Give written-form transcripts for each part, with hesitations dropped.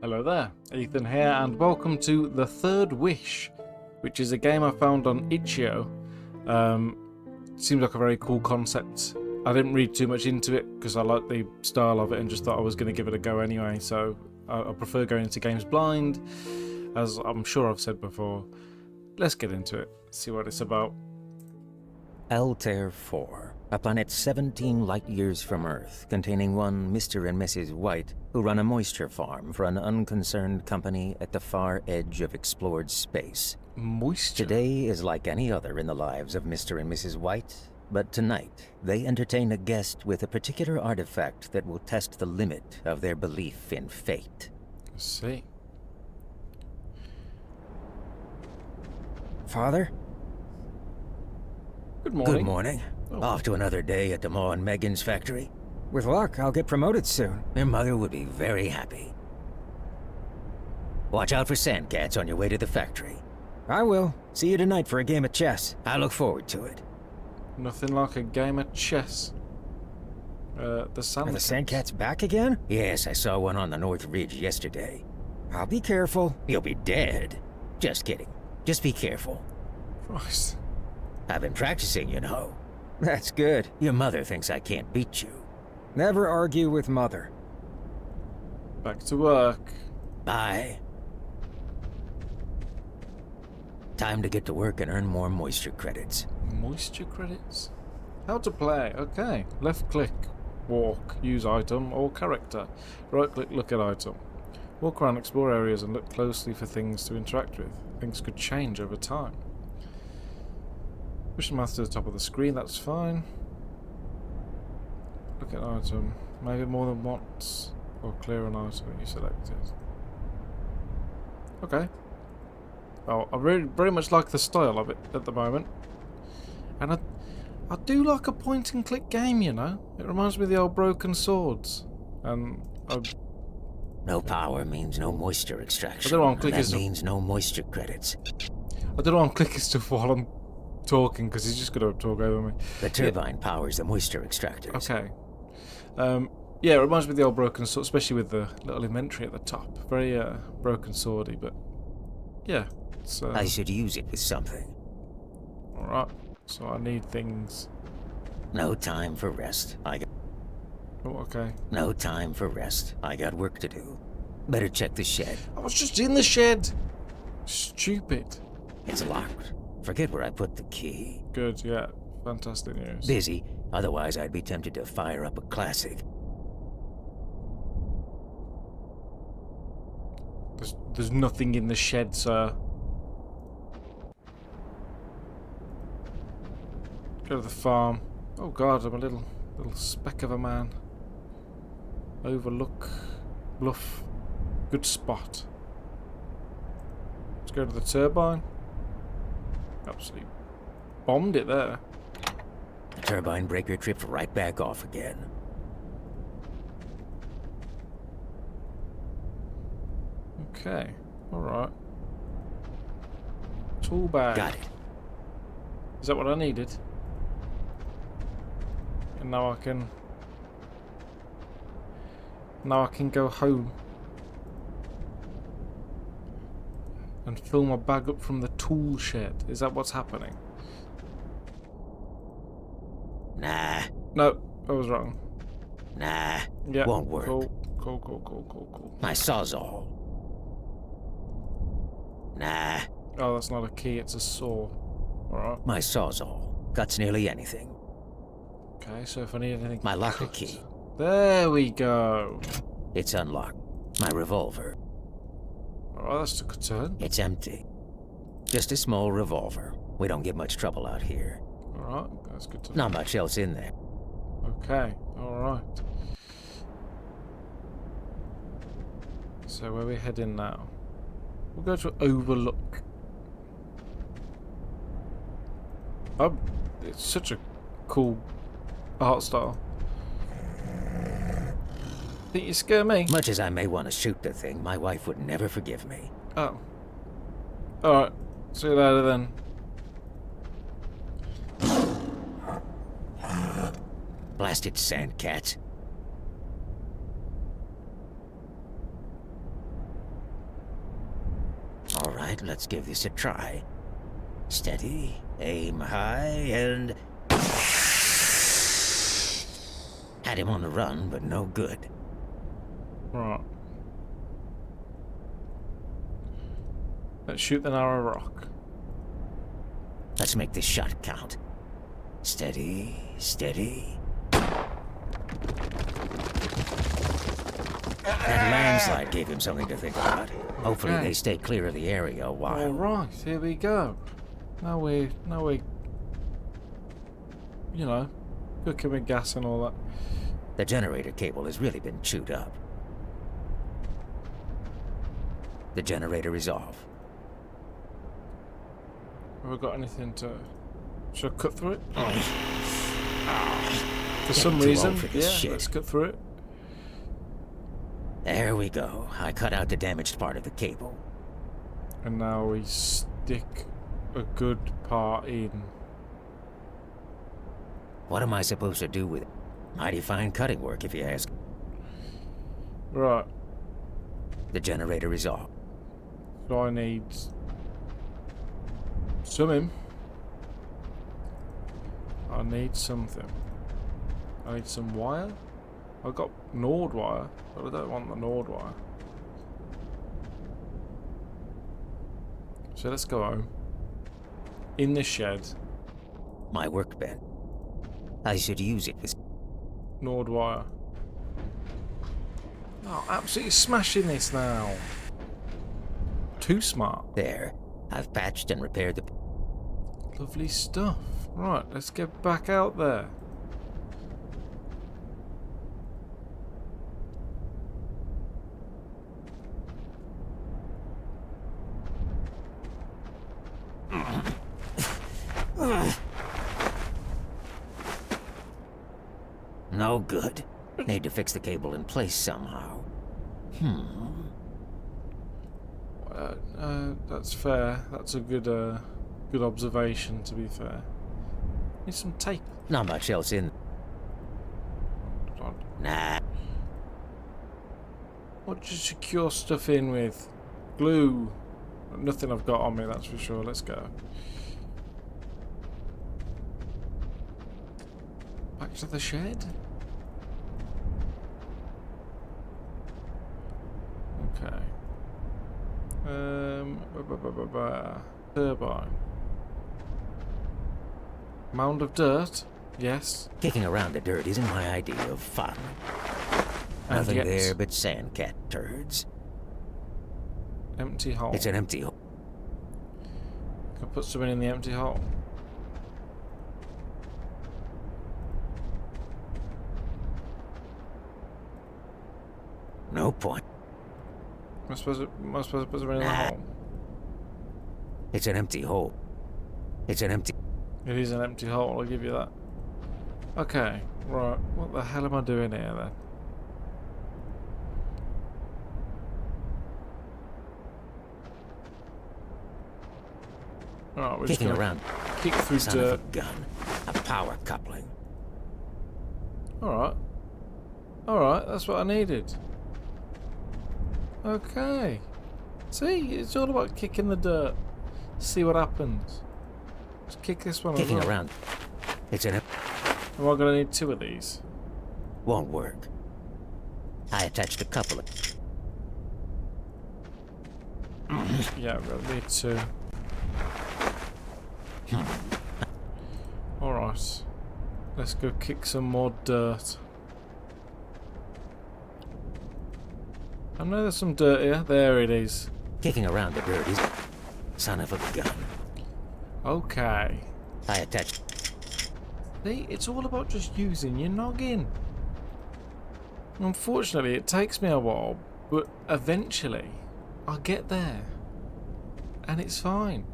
Hello there, Ethan here, and welcome to The Third Wish, which is a game I found on itch.io. Seems like a very cool concept. I didn't read too much into it because I like the style of it and just thought I was going to give it a go anyway, so I prefer going into games blind, as I'm sure I've said before. Let's get into it, see what it's about. Altair 4, a planet 17 light-years from Earth, containing one Mr. and Mrs. White, who run a moisture farm for an unconcerned company at the far edge of explored space. Moisture? Today is like any other in the lives of Mr. and Mrs. White, but tonight they entertain a guest with a particular artifact that will test the limit of their belief in fate. Let's see. Father? Good morning. Good morning. Oh. Off to another day at the Ma and Megan's factory. With luck, I'll get promoted soon. Your mother would be very happy. Watch out for sandcats on your way to the factory. I will. See you tonight for a game of chess. I look forward to it. Nothing like a game of chess. The Are the Sandcats. Sandcats back again? Yes, I saw one on the North Ridge yesterday. I'll be careful. You'll be dead. Just kidding. Just be careful. Christ. I've been practicing, you know. That's good. Your mother thinks I can't beat you. Never argue with Mother. Back to work. Bye. Time to get to work and earn more moisture credits. Moisture credits? How to play? Okay. Left click, walk, use item or character. Right click, look at item. Walk around, explore areas and look closely for things to interact with. Things could change over time. Push the mouse to the top of the screen, that's fine. Look at item. Maybe more than once. Or clear an item you selected. Okay. Oh, I really very much like the style of it at the moment. And I do like a point and click game, you know. It reminds me of the old Broken Swords. And No power means no moisture extraction. I don't want and clickers that to- means no moisture credits. I don't want clicking stuff while I'm talking because he's just going to talk over me. The turbine powers the moisture extractors. Okay. Yeah, it reminds me of the old Broken Sword, especially with the little inventory at the top. Very Broken Swordy, but yeah. It's, I should use it with something. alright. So I need things. No time for rest. Oh, okay. No time for rest. I got work to do. Better check the shed. I was just in the shed. Stupid. It's locked. Forget where I put the key. Good, yeah. Fantastic news. Busy, otherwise I'd be tempted to fire up a classic. There's nothing in the shed, sir. Go to the farm. Oh god, I'm a little speck of a man. Overlook. Bluff. Good spot. Let's go to the turbine. Absolutely bombed it there. The turbine breaker tripped right back off again. Okay. Alright. Tool bag. Got it. Is that what I needed? And now I can go home and fill my bag up from the tool shed. Is that what's happening? Nah, No, I was wrong. nah. Yeah. Won't work. Cool. My sawzall. Nah, Oh, that's not a key, it's a saw. Alright. my sawzall. Cuts nearly anything. Okay, so if I need anything. My locker cut- key. There we go. It's unlocked. My revolver. Alright, that took a turn. It's empty. Just a small revolver. We don't get much trouble out here. Alright, that's good to know. Not much else in there. Okay, alright. So where are we heading now? We'll go to Overlook. Oh, it's such a cool art style. Think you scare me? Much as I may want to shoot the thing, my wife would never forgive me. Oh. Alright, see you later then. Blasted sandcats. Alright, let's give this a try. Steady, aim high, and... Had him on the run, but no good. Right. Let's shoot the narrow rock. Let's make this shot count. Steady, steady. That landslide gave him something to think about. Hopefully Okay. they stay clear of the area a while. Alright, here we go. Now we, you know, cooking with gas and all that. The generator cable has really been chewed up. The generator is off. Have we got anything to... Should I cut through it? For some too reason, old for this yeah, shit. let's cut through it. There we go. I cut out the damaged part of the cable. And now we stick a good part in. What am I supposed to do with it? Mighty fine cutting work, if you ask. Right, The generator is off. so I need something. I need something. I need some wire. I've got Nord wire, but I don't want the Nord wire. So let's go home. In the shed, My workbench. I should use it with... Nord wire. Oh, absolutely smashing this now. Too smart. There. I've patched and repaired the... Lovely stuff. Right, let's get back out there. No good. Need to fix the cable in place somehow. That's fair. That's a good, good observation. To be fair, need some tape. Not much else in... God. Nah. What do you secure stuff in with? Glue. Nothing I've got on me, that's for sure. Let's go. Back to the shed. Okay. Turbine. Mound of dirt. Yes. Kicking around the dirt isn't my idea of fun. And Nothing yet- there but sandcat turds. Empty hole. It's an empty hole. Can I put something in the empty hole? No point. Am I supposed to put something in the Nah. hole? It's an empty hole. It's an empty... It is an empty hole, I'll give you that. Okay, right. What the hell am I doing here then? Alright, we're just Kicking gonna around. kick through Son of a dirt. gun. A power coupling. Alright. Alright, that's what I needed. Okay. See, it's all about kicking the dirt. See what happens. Just kick this one as Kicking well. around. It's an... Am I gonna need two of these? Won't work. I attached a couple of... Yeah, I'm gonna need two. Alright. Let's go kick some more dirt. I know there's some dirt here. There it is. Kicking around the dirt is... Son of a gun. Okay. I attached... See, it's all about just using your noggin. Unfortunately, it takes me a while, but eventually, I'll get there. And it's fine.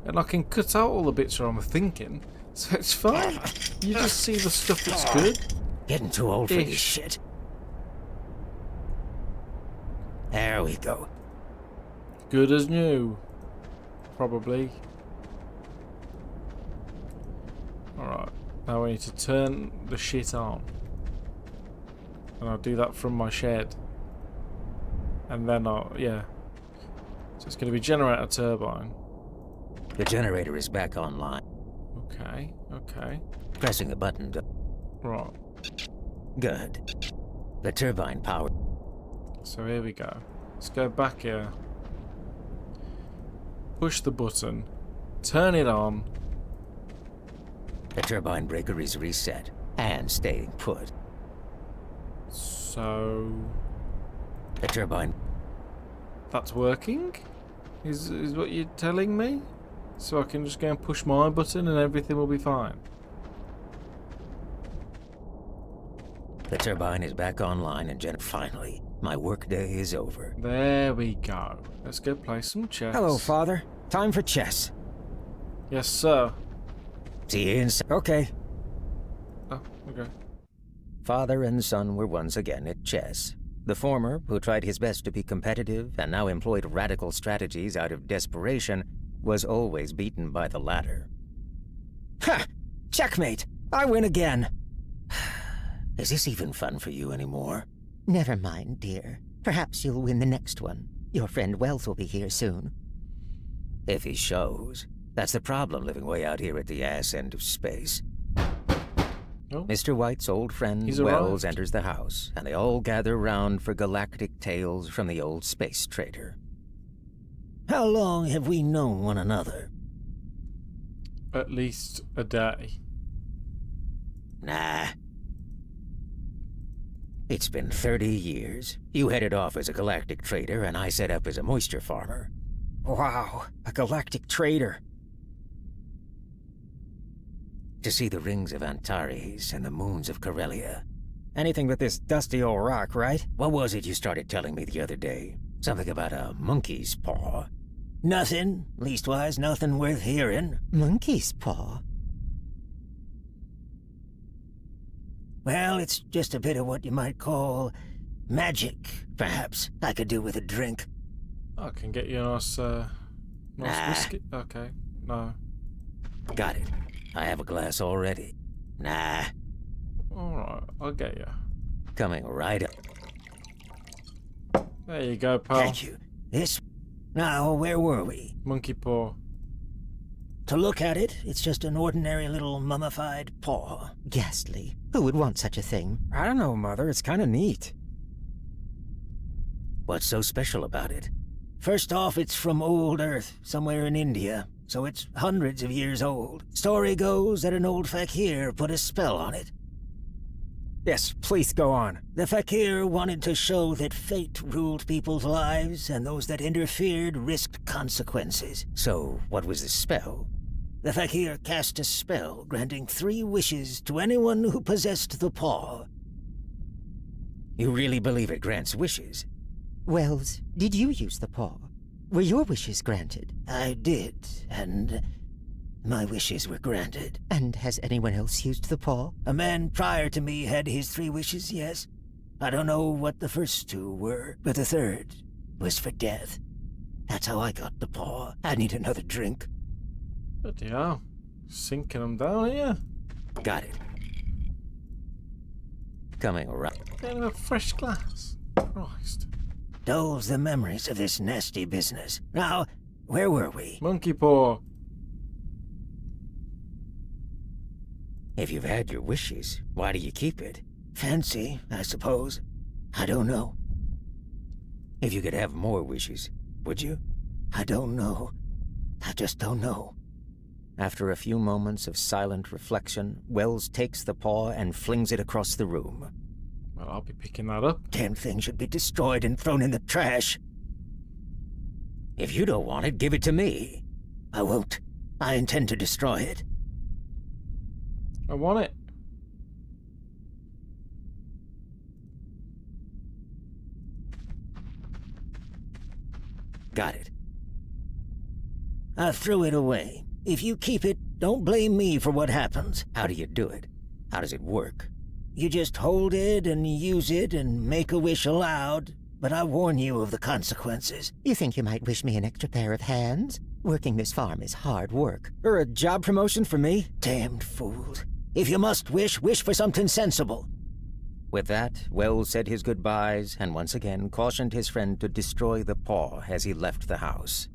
And I can cut out all the bits where I'm thinking, so it's fine. You just see the stuff that's good. Getting too old for this Ish. shit. There we go. Good as new. Probably. Alright, now we need to turn the shit on. And I'll do that from my shed. And then I'll, yeah. So it's going to be generator turbine. The generator is back online. Okay, okay. Pressing a button to... Right. Good. The turbine power... So here we go. Let's go back here. Push the button. Turn it on. The turbine breaker is reset and staying put. So... The turbine... That's working? Is what you're telling me? So I can just go and push my button and everything will be fine? The turbine is back online and finally, my workday is over. There we go. Let's go play some chess. Hello, Father. Time for chess. Yes, sir. See you inside. Okay. Oh, okay. Father and son were once again at chess. The former, who tried his best to be competitive and now employed radical strategies out of desperation, was always beaten by the latter. Ha! Checkmate! I win again! Is this even fun for you anymore? Never mind, dear. Perhaps you'll win the next one. Your friend Wells will be here soon. If he shows. That's the problem living way out here at the ass end of space. Oh. Mr. White's old friend He's Wells arrived. enters the house, and they all gather round for galactic tales from the old space trader. How long have we known one another? At least a day. Nah. It's been 30 years. You headed off as a galactic trader, and I set up as a moisture farmer. Wow, a galactic trader. To see the rings of Antares and the moons of Corellia. Anything but this dusty old rock, right? What was it you started telling me the other day? Something about a monkey's paw. Nothing. Leastwise, nothing worth hearing. Monkey's paw? Well, it's just a bit of what you might call magic, perhaps. I could do with a drink. I can get you a nice Nah. whiskey. Okay, no. Got it. I have a glass already. Nah. Alright, I'll get you. Coming right up. There you go, pal. Thank you. This... Now, where were we? Monkey paw. To look at it, it's just an ordinary little mummified paw. Ghastly. Who would want such a thing? I don't know, Mother. It's kind of neat. What's so special about it? First off, it's from old Earth, somewhere in India, so it's hundreds of years old. Story goes that an old fakir put a spell on it. Yes, please go on. The fakir wanted to show that fate ruled people's lives, and those that interfered risked consequences. So, what was the spell? The fakir cast a spell, granting 3 wishes to anyone who possessed the paw. You really believe it grants wishes? Wells, did you use the paw? Were your wishes granted? I did, and my wishes were granted. And has anyone else used the paw? A man prior to me had his 3 wishes, yes. I don't know what the first 2 were, but the third was for death. That's how I got the paw. I need another drink. Bloody hell. Sinking them down here. Got it. Coming around. Getting a fresh glass. Christ. Dulls the memories of this nasty business. Now, where were we? Monkey paw. If you've had your wishes, why do you keep it? Fancy, I suppose. I don't know. If you could have more wishes, would you? I don't know. I just don't know. After a few moments of silent reflection, Wells takes the paw and flings it across the room. Well, I'll be picking that up. Damn thing should be destroyed and thrown in the trash. If you don't want it, give it to me. I won't. I intend to destroy it. I want it. Got it. I threw it away. If you keep it, don't blame me for what happens. How do you do it? How does it work? You just hold it and use it and make a wish aloud, but I warn you of the consequences. You think you might wish me an extra pair of hands? Working this farm is hard work. Or a job promotion for me? Damned fools. If you must wish, wish for something sensible. With that, Wells said his goodbyes and once again cautioned his friend to destroy the paw as he left the house.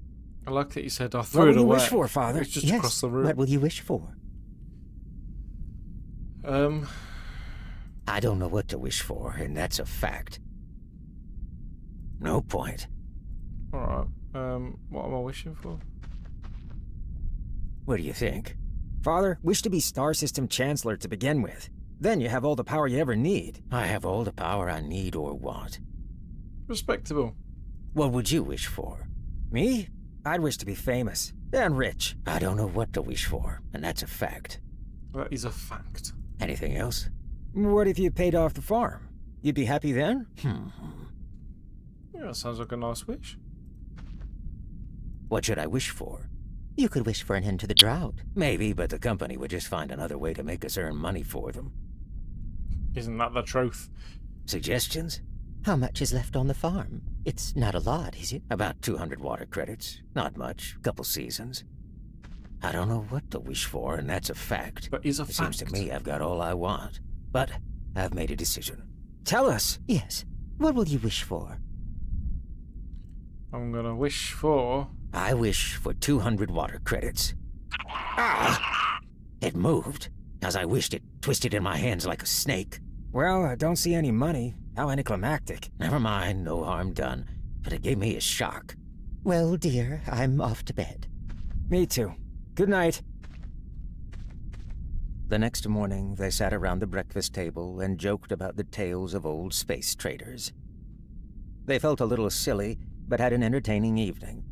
I like that you said I What threw will it you away. wish for, Father? It's just Yes. across the room. What will you wish for? I don't know what to wish for, and that's a fact. No point. Alright. What am I wishing for? What do you think? Father, wish to be Star System Chancellor to begin with. Then you have all the power you ever need. I have all the power I need or want. Respectable. What would you wish for? Me? I'd wish to be famous. And rich. I don't know what to wish for, and that's a fact. That is a fact. Anything else? What if you paid off the farm? You'd be happy then? Yeah, that sounds like a nice wish. What should I wish for? You could wish for an end to the drought. Maybe, but the company would just find another way to make us earn money for them. Isn't that the truth? Suggestions? How much is left on the farm? It's not a lot, is it? About 200 water credits. Not much. Couple seasons. I don't know what to wish for, and that's a fact. That is a It fact. seems to me I've got all I want. But I've made a decision. Tell us. Yes. What will you wish for? I'm gonna wish for... I wish for 200 water credits. Ah! It moved. As I wished, it twisted in my hands like a snake. Well, I don't see any money. How anticlimactic. Never mind, no harm done. But it gave me a shock. Well, dear, I'm off to bed. Me too. Good night. The next morning, they sat around the breakfast table and joked about the tales of old space traders. They felt a little silly, but had an entertaining evening.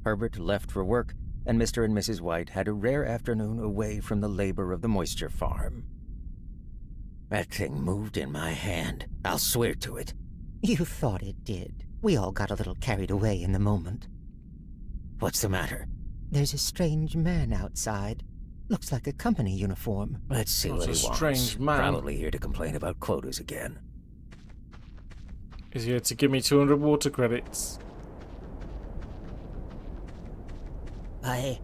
Herbert left for work, and Mr. and Mrs. White had a rare afternoon away from the labor of the moisture farm. That thing moved in my hand. I'll swear to it. You thought it did. We all got a little carried away in the moment. What's the matter? There's a strange man outside. Looks like a company uniform. Let's see That's what a he wants. strange man. Probably here to complain about quotas again. Is here to give me 200 water credits. I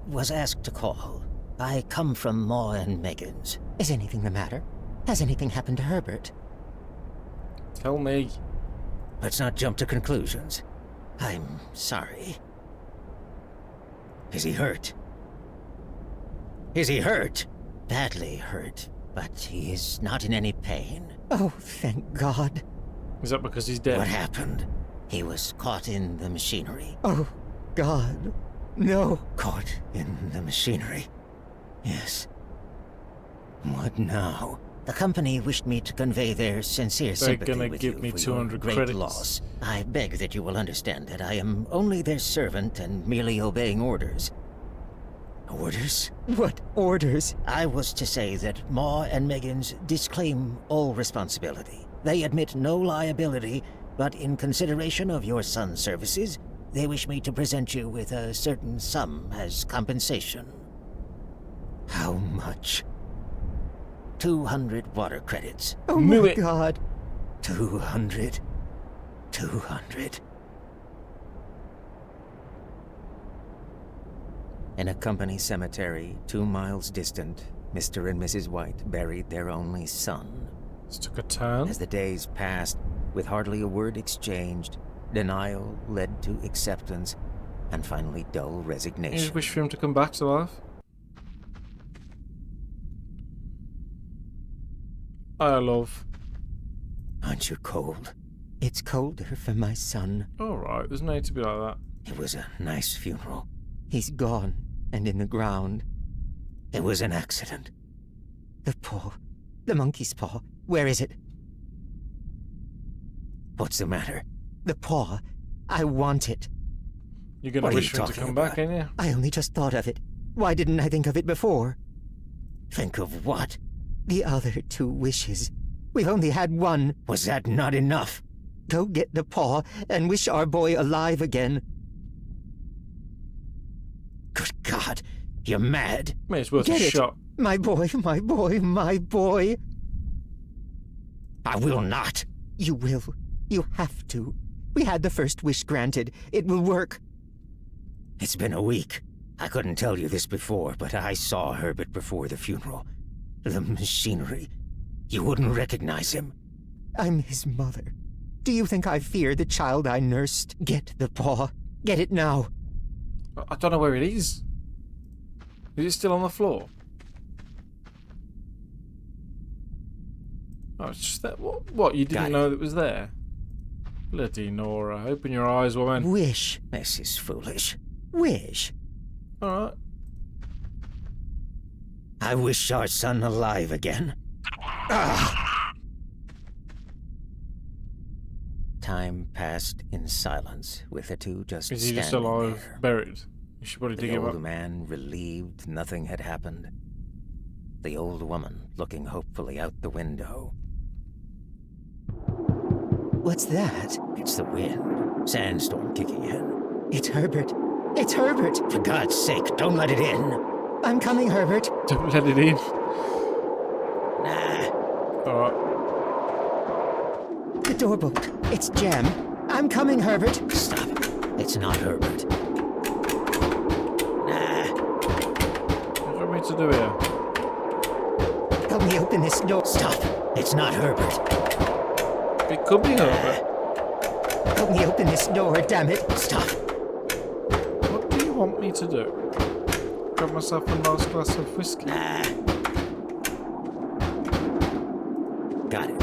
was asked to call. I come from Maw and Megan's. Is anything the matter? Has anything happened to Herbert? Tell me. Let's not jump to conclusions. I'm sorry. Is he hurt? Is he hurt? Badly hurt, but he is not in any pain. Oh, thank God. Is that because he's dead? What happened? He was caught in the machinery. Oh, God. No. Caught in the machinery. Yes. What now? The company wished me to convey their sincere They're sympathy gonna with give you me for 200 your great credits. loss. I beg that you will understand that I am only their servant and merely obeying orders. Orders? What orders? I was to say that Maw and Megan's disclaim all responsibility. They admit no liability, but in consideration of your son's services, they wish me to present you with a certain sum as compensation. How much? 200 water credits. Oh, Knew my it. God. 200. 200. In a company cemetery 2 miles distant, Mr. and Mrs. White buried their only son. This took a turn. As the days passed, with hardly a word exchanged, denial led to acceptance, and finally dull You resignation. just wish for him to come back to life. I love. Aren't you cold? It's colder for my son. Alright, there's no need to be like that. It was a nice funeral. He's gone and in the ground. It was an accident. The paw. The monkey's paw. Where is it? What's the matter? The paw. I want it. You're gonna What are wish you for him to talking come back, about? ain't you? I only just thought of it. Why didn't I think of it before? Think of what? The other 2 wishes. We've only had one. Was that not enough? Go get the paw and wish our boy alive again. Good God, you're mad. May it's worth Get a it. shot. My boy, my boy, my boy. I will not. You will. You have to. We had the first wish granted. It will work. It's been a week. I couldn't tell you this before, but I saw Herbert before the funeral. The machinery. You wouldn't recognize him. I'm his mother. Do you think I fear the child I nursed? Get the paw. Get it now. I don't know where it is. Is it still on the floor? Oh, it's just that. What? You didn't know it was there? Bloody Nora. Open your eyes, woman. Wish. This is foolish. Wish. Alright. I wish our son alive again. Time passed in silence, with the two just Is he just standing alive, there. buried? You should probably dig The him up. old man relieved nothing had happened. The old woman looking hopefully out the window. What's that? It's the wind. Sandstorm kicking in. It's Herbert. It's Herbert. For God's sake, don't let it in. I'm coming, Herbert. Don't let it in. Nah. Alright. The door booked. It's Jem. I'm coming, Herbert. Stop. It's not Herbert. Nah. What do you want me to do here? Help me open this door. Stop. It's not Herbert. It could be Herbert. Help me open this door, damn it. Stop. What do you want me to do? Grab myself a nice glass of whiskey. Nah. Got it.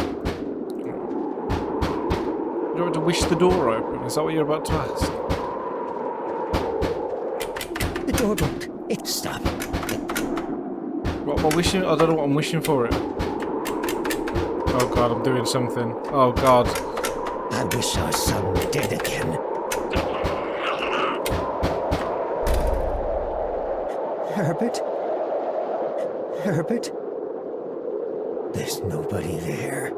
You want to wish the door open? Is that what you're about to ask? The door booked. It's Stop. What am I wishing? I don't know what I'm wishing for it. Oh god, I'm doing something. Oh god. I wish our son were dead again. Herbert. Herbert. There's nobody there.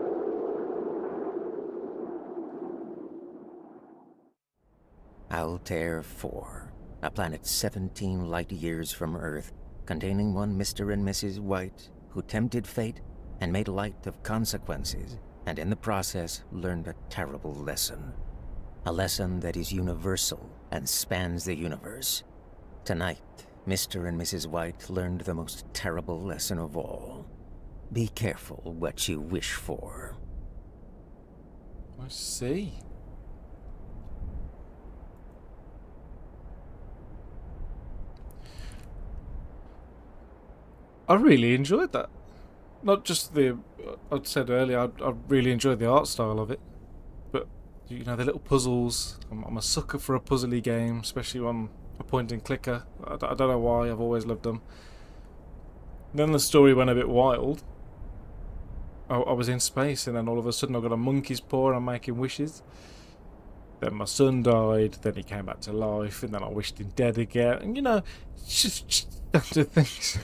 Altair 4, a planet 17 light years from Earth, containing one Mr. and Mrs. White, who tempted fate and made light of consequences, and in the process learned a terrible lesson. A lesson that is universal and spans the universe. Tonight, Mr. and Mrs. White learned the most terrible lesson of all. Be careful what you wish for. I see. I really enjoyed that. Not just the, I'd said earlier, I really enjoyed the art style of it. But, you know, the little puzzles. I'm a sucker for a puzzly game, especially on a point and clicker. I don't know why, I've always loved them. Then the story went a bit wild. I was in space and then all of a sudden I got a monkey's paw and I'm making wishes. Then my son died, then he came back to life, and then I wished him dead again. And you know, just standard things.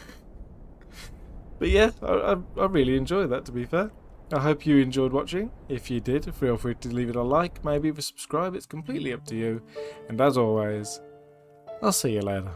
But yeah, I really enjoyed that, to be fair. I hope you enjoyed watching. If you did, feel free to leave it a like, maybe even subscribe. It's completely up to you. And as always, I'll see you later.